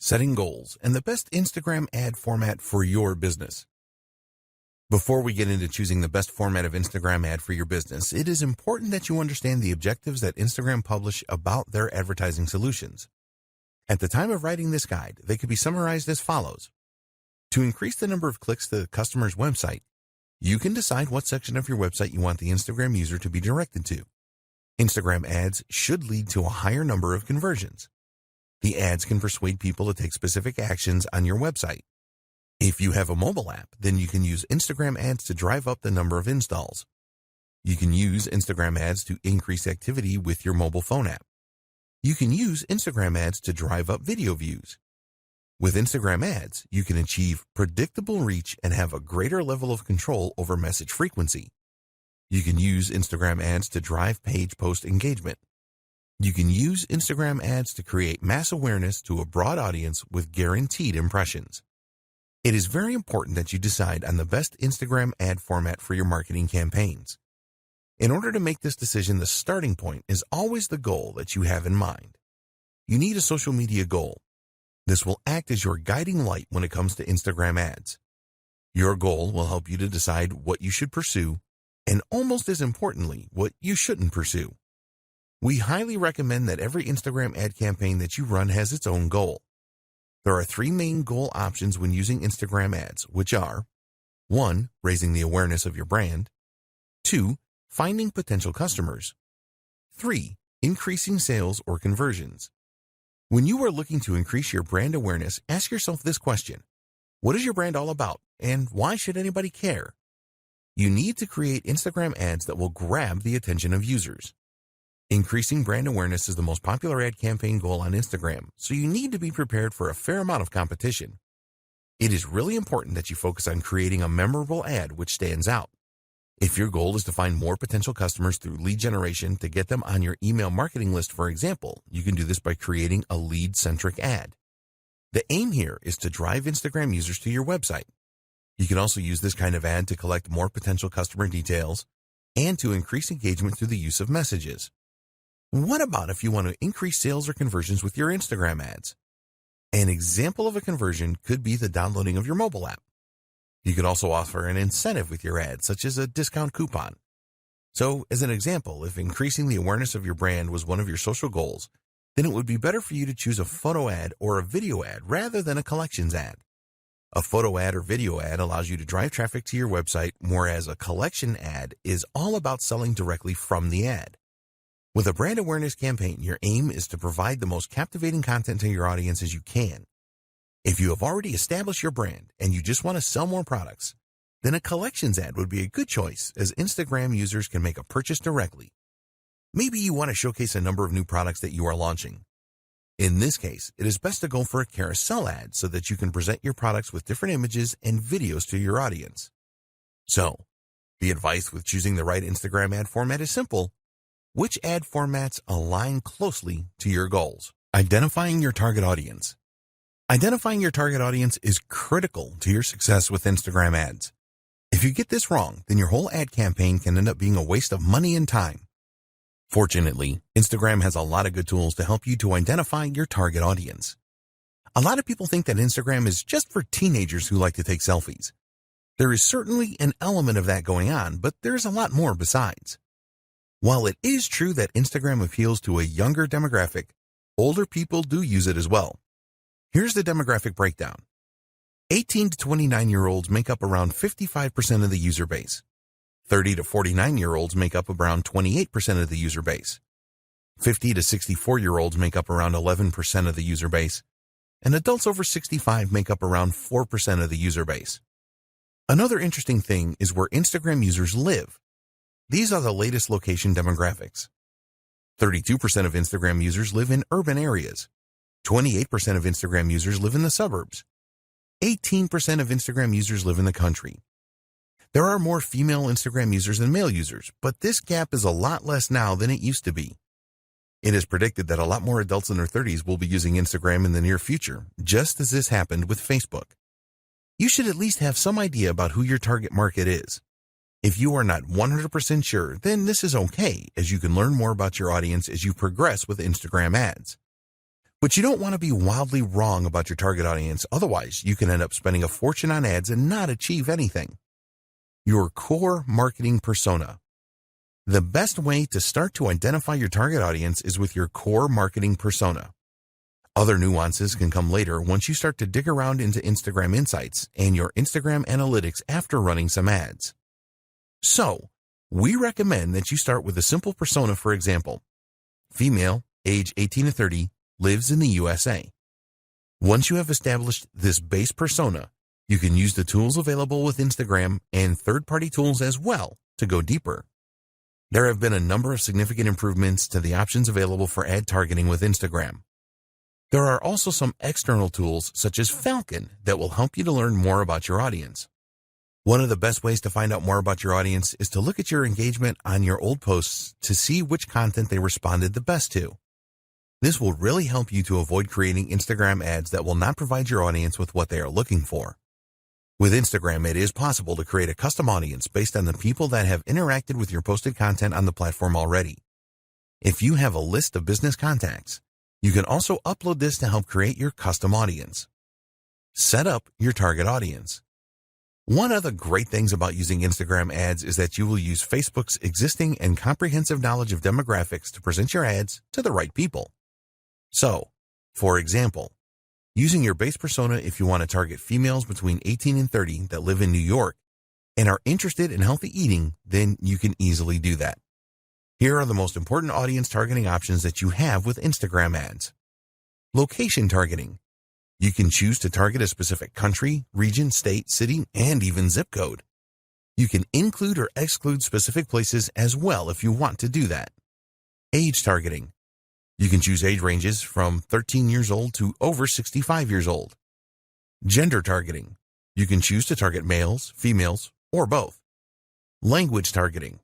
Setting goals and the best Instagram ad format for your business. Before we get into choosing the best format of Instagram ad for your business, it is important that you understand the objectives that Instagram publish about their advertising solutions. At the time of writing this guide, they could be summarized as follows. To increase the number of clicks to the customer's website, you can decide what section of your website you want the Instagram user to be directed to. Instagram ads should lead to a higher number of conversions. The ads can persuade people to take specific actions on your website. If you have a mobile app, then you can use Instagram ads to drive up the number of installs. You can use Instagram ads to increase activity with your mobile phone app. You can use Instagram ads to drive up video views. With Instagram ads, you can achieve predictable reach and have a greater level of control over message frequency. You can use Instagram ads to drive page post engagement. You can use Instagram ads to create mass awareness to a broad audience with guaranteed impressions. It is very important that you decide on the best Instagram ad format for your marketing campaigns. In order to make this decision, the starting point is always the goal that you have in mind. You need a social media goal. This will act as your guiding light when it comes to Instagram ads. Your goal will help you to decide what you should pursue, and almost as importantly, what you shouldn't pursue. We highly recommend that every Instagram ad campaign that you run has its own goal. There are three main goal options when using Instagram ads, which are 1. Raising the awareness of your brand. 2. Finding potential customers. 3. Increasing sales or conversions. When you are looking to increase your brand awareness, ask yourself this question. What is your brand all about, and why should anybody care? You need to create Instagram ads that will grab the attention of users. Increasing brand awareness is the most popular ad campaign goal on Instagram, so you need to be prepared for a fair amount of competition. It is really important that you focus on creating a memorable ad which stands out. If your goal is to find more potential customers through lead generation to get them on your email marketing list, for example, you can do this by creating a lead-centric ad. The aim here is to drive Instagram users to your website. You can also use this kind of ad to collect more potential customer details and to increase engagement through the use of messages. What about if you want to increase sales or conversions with your Instagram ads? An example of a conversion could be the downloading of your mobile app. You could also offer an incentive with your ad, such as a discount coupon. So, as an example, if increasing the awareness of your brand was one of your social goals, then it would be better for you to choose a photo ad or a video ad rather than a collections ad. A photo ad or video ad allows you to drive traffic to your website, whereas a collection ad is all about selling directly from the ad. With a brand awareness campaign, your aim is to provide the most captivating content to your audience as you can. If you have already established your brand and you just want to sell more products, then a collections ad would be a good choice as Instagram users can make a purchase directly. Maybe you want to showcase a number of new products that you are launching. In this case, it is best to go for a carousel ad so that you can present your products with different images and videos to your audience. So, the advice with choosing the right Instagram ad format is simple. Which ad formats align closely to your goals? Identifying your target audience. Identifying your target audience is critical to your success with Instagram ads. If you get this wrong, then your whole ad campaign can end up being a waste of money and time. Fortunately, Instagram has a lot of good tools to help you to identify your target audience. A lot of people think that Instagram is just for teenagers who like to take selfies. There is certainly an element of that going on, but there's a lot more besides. While it is true that Instagram appeals to a younger demographic, older people do use it as well. Here's the demographic breakdown. 18 to 29-year-olds make up around 55% of the user base. 30 to 49-year-olds make up around 28% of the user base. 50 to 64-year-olds make up around 11% of the user base. And adults over 65 make up around 4% of the user base. Another interesting thing is where Instagram users live. These are the latest location demographics. 32% of Instagram users live in urban areas. 28% of Instagram users live in the suburbs. 18% of Instagram users live in the country. There are more female Instagram users than male users, but this gap is a lot less now than it used to be. It is predicted that a lot more adults in their 30s will be using Instagram in the near future, just as this happened with Facebook. You should at least have some idea about who your target market is. If you are not 100% sure, then this is okay, as you can learn more about your audience as you progress with Instagram ads. But you don't want to be wildly wrong about your target audience, otherwise you can end up spending a fortune on ads and not achieve anything. Your core marketing persona. The best way to start to identify your target audience is with your core marketing persona. Other nuances can come later once you start to dig around into Instagram Insights and your Instagram Analytics after running some ads. So, we recommend that you start with a simple persona. For example, female, age 18 to 30, lives in the USA. Once you have established this base persona, you can use the tools available with Instagram and third-party tools as well to go deeper. There have been a number of significant improvements to the options available for ad targeting with Instagram. There are also some external tools such as Falcon that will help you to learn more about your audience. One of the best ways to find out more about your audience is to look at your engagement on your old posts to see which content they responded the best to. This will really help you to avoid creating Instagram ads that will not provide your audience with what they are looking for. With Instagram, it is possible to create a custom audience based on the people that have interacted with your posted content on the platform already. If you have a list of business contacts, you can also upload this to help create your custom audience. Set up your target audience. One of the great things about using Instagram ads is that you will use Facebook's existing and comprehensive knowledge of demographics to present your ads to the right people. So, for example, using your base persona if you want to target females between 18 and 30 that live in New York and are interested in healthy eating, then you can easily do that. Here are the most important audience targeting options that you have with Instagram ads. Location targeting. You can choose to target a specific country, region, state, city, and even zip code. You can include or exclude specific places as well if you want to do that. Age targeting. You can choose age ranges from 13 years old to over 65 years old. Gender targeting. You can choose to target males, females, or both. Language targeting.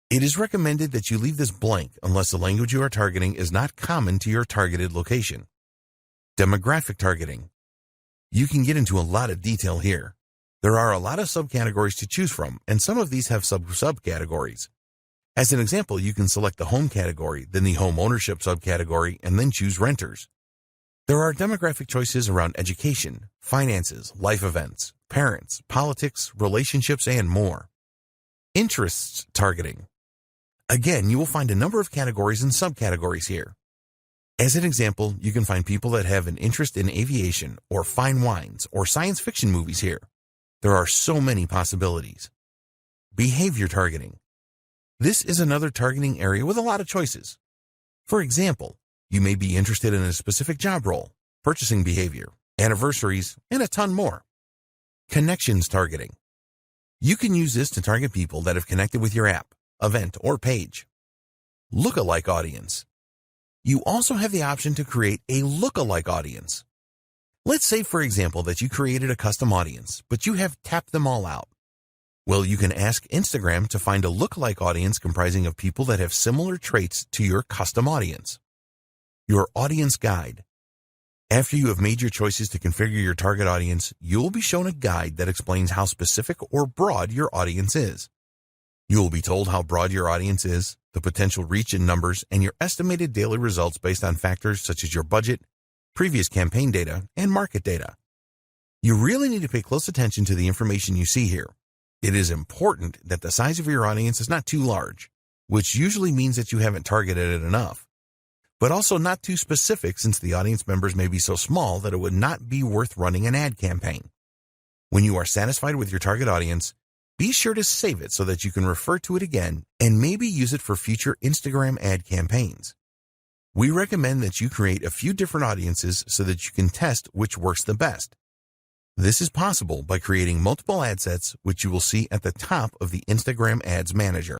It is recommended that you leave this blank unless the language you are targeting is not common to your targeted location. Demographic targeting. You can get into a lot of detail here. There are a lot of subcategories to choose from, and some of these have subcategories. As an example, you can select the home category, then the home ownership subcategory, and then choose renters. There are demographic choices around education, finances, life events, parents, politics, relationships, and more. Interests targeting. Again, you will find a number of categories and subcategories here. As an example, you can find people that have an interest in aviation or fine wines or science fiction movies here. There are so many possibilities. Behavior targeting. This is another targeting area with a lot of choices. For example, you may be interested in a specific job role, purchasing behavior, anniversaries, and a ton more. Connections targeting. You can use this to target people that have connected with your app, event, or page. Lookalike audience. You also have the option to create a lookalike audience. Let's say, for example, that you created a custom audience, but you have tapped them all out. Well, you can ask Instagram to find a lookalike audience comprising of people that have similar traits to your custom audience. Your audience guide. After you have made your choices to configure your target audience, you will be shown a guide that explains how specific or broad your audience is. You will be told how broad your audience is, the potential reach in numbers, and your estimated daily results based on factors such as your budget, previous campaign data, and market data. You really need to pay close attention to the information you see here. It is important that the size of your audience is not too large, which usually means that you haven't targeted it enough, but also not too specific since the audience members may be so small that it would not be worth running an ad campaign. When you are satisfied with your target audience, be sure to save it so that you can refer to it again and maybe use it for future Instagram ad campaigns. We recommend that you create a few different audiences so that you can test which works the best. This is possible by creating multiple ad sets, which you will see at the top of the Instagram Ads Manager.